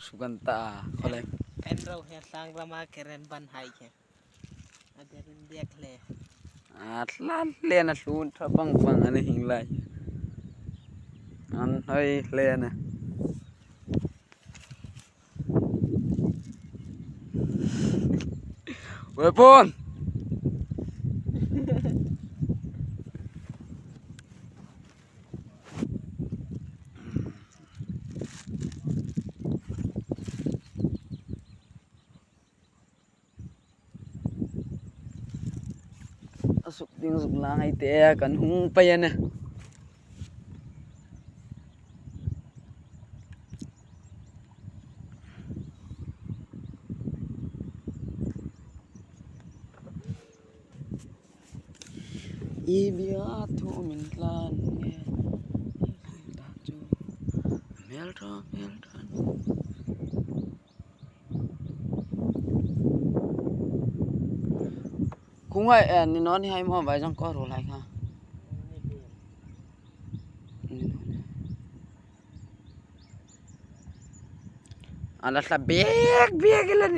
Suganta kole Enro he sang rama keren ban hai ke aderin dek le atlan lena sun thabang bang ani hinglai an hoi lena weapon asuk ding suk langai te kan hung pa yan ibiatu minlan nge dacu melton kungai ni non hai mo bai jang ko ro lai kha ala sa big lan